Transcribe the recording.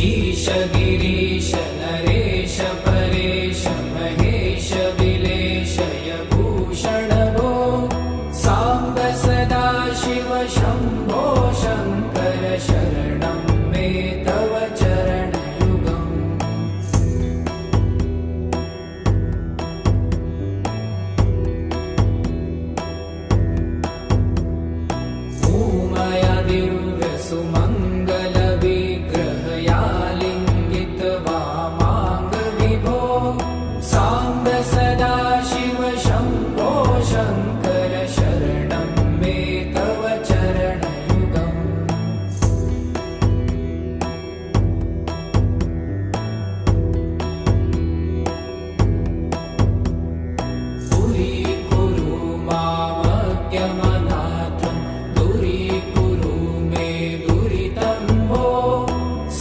ईश गिरीश नरेश परेश महेश विलेशय भूषण भो साम्ब सदा शिव शम्भो शङ्कर शरणं मे तव च